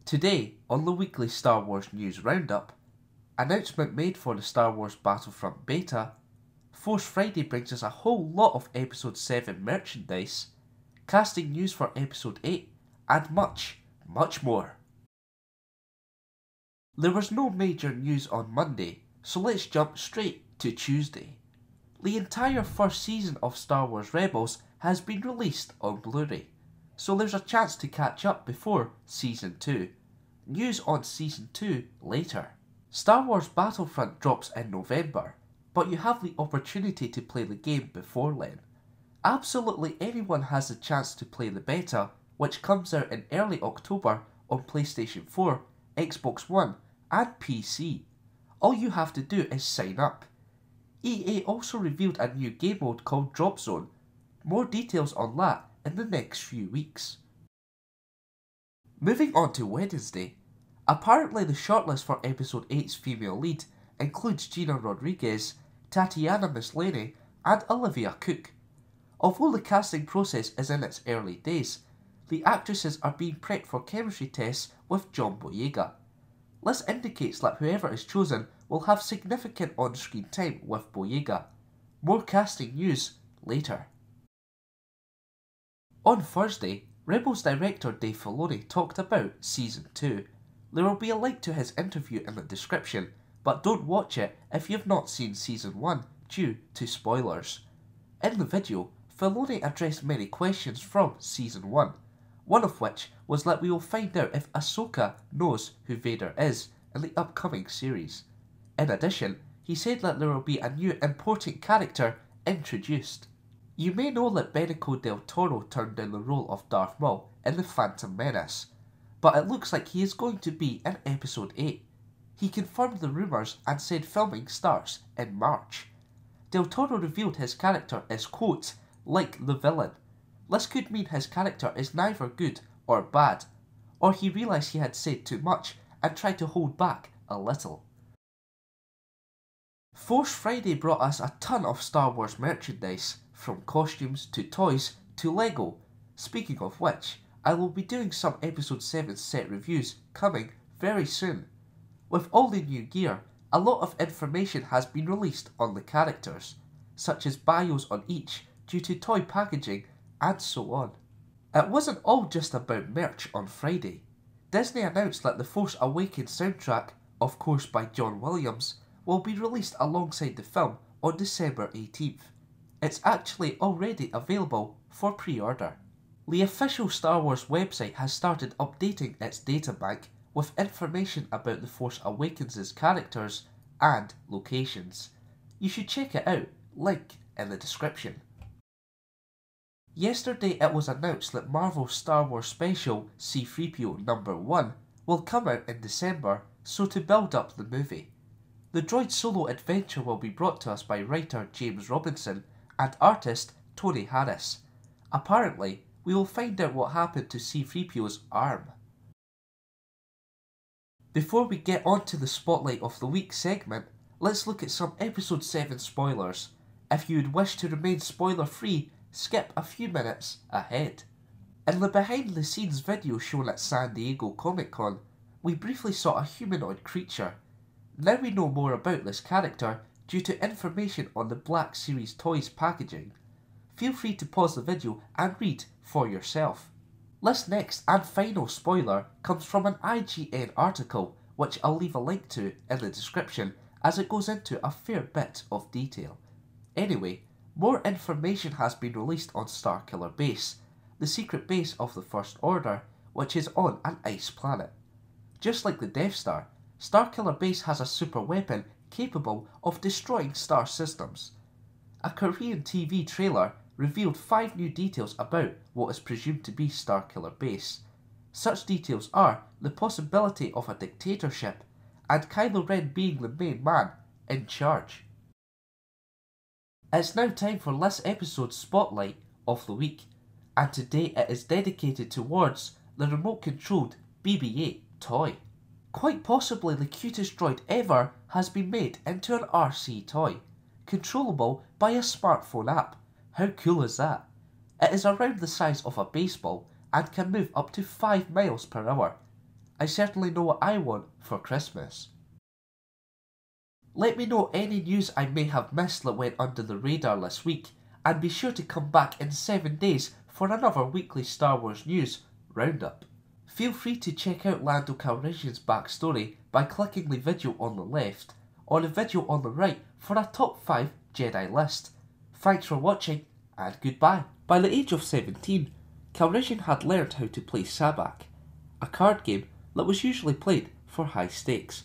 Today, on the weekly Star Wars News Roundup, announcement made for the Star Wars Battlefront beta, Force Friday brings us a whole lot of Episode 7 merchandise, casting news for Episode 8, and much, much more. There was no major news on Monday, so let's jump straight to Tuesday. The entire first season of Star Wars Rebels has been released on Blu-ray, so there's a chance to catch up before Season 2. News on Season 2 later. Star Wars Battlefront drops in November, but you have the opportunity to play the game before then. Absolutely anyone has the chance to play the beta, which comes out in early October on PlayStation 4, Xbox One, and PC. All you have to do is sign up. EA also revealed a new game mode called Drop Zone. More details on that in the next few weeks. Moving on to Wednesday, apparently the shortlist for Episode 8's female lead includes Gina Rodriguez, Tatiana Maslany, and Olivia Cooke. Although the casting process is in its early days, the actresses are being prepped for chemistry tests with John Boyega. This indicates that whoever is chosen will have significant on-screen time with Boyega. More casting news later. On Thursday, Rebels director Dave Filoni talked about Season 2. There will be a link to his interview in the description, but don't watch it if you've not seen Season 1 due to spoilers. In the video, Filoni addressed many questions from Season 1, one of which was that we will find out if Ahsoka knows who Vader is in the upcoming series. In addition, he said that there will be a new important character introduced. You may know that Benicio del Toro turned down the role of Darth Maul in The Phantom Menace, but it looks like he is going to be in Episode 8. He confirmed the rumours and said filming starts in March. Del Toro revealed his character is, quote, like the villain. This could mean his character is neither good or bad, or he realised he had said too much and tried to hold back a little. Force Friday brought us a ton of Star Wars merchandise, from costumes to toys to Lego. Speaking of which, I will be doing some Episode 7 set reviews coming very soon. With all the new gear, a lot of information has been released on the characters, such as bios on each due to toy packaging and so on. It wasn't all just about merch on Friday. Disney announced that the Force Awakens soundtrack, of course by John Williams, will be released alongside the film on December 18th. It's actually already available for pre-order. The official Star Wars website has started updating its databank with information about the Force Awakens' characters and locations. You should check it out, link in the description. Yesterday it was announced that Marvel's Star Wars special C-3PO #1 will come out in December, so to build up the movie. The droid solo adventure will be brought to us by writer James Robinson and artist Tony Harris. Apparently, we will find out what happened to C-3PO's arm. Before we get on to the Spotlight of the Week segment, let's look at some Episode 7 spoilers. If you would wish to remain spoiler-free, skip a few minutes ahead. In the behind-the-scenes video shown at San Diego Comic-Con, we briefly saw a humanoid creature. Now we know more about this character due to information on the Black Series Toys packaging. Feel free to pause the video and read for yourself. This next and final spoiler comes from an IGN article, which I'll leave a link to in the description as it goes into a fair bit of detail. Anyway, more information has been released on Starkiller Base, the secret base of the First Order, which is on an ice planet. Just like the Death Star, Starkiller Base has a super weapon capable of destroying star systems. A Korean TV trailer revealed 5 new details about what is presumed to be Starkiller Base. Such details are the possibility of a dictatorship and Kylo Ren being the main man in charge. It's now time for this episode's Spotlight of the Week, and today it is dedicated towards the remote-controlled BB-8 toy. Quite possibly the cutest droid ever has been made into an RC toy, controllable by a smartphone app. How cool is that? It is around the size of a baseball and can move up to 5 miles per hour. I certainly know what I want for Christmas. Let me know any news I may have missed that went under the radar this week, and be sure to come back in 7 days for another weekly Star Wars news roundup. Feel free to check out Lando Calrissian's backstory by clicking the video on the left, or the video on the right for a top 5 Jedi list. Thanks for watching, and goodbye. By the age of 17, Calrissian had learned how to play Sabacc, a card game that was usually played for high stakes.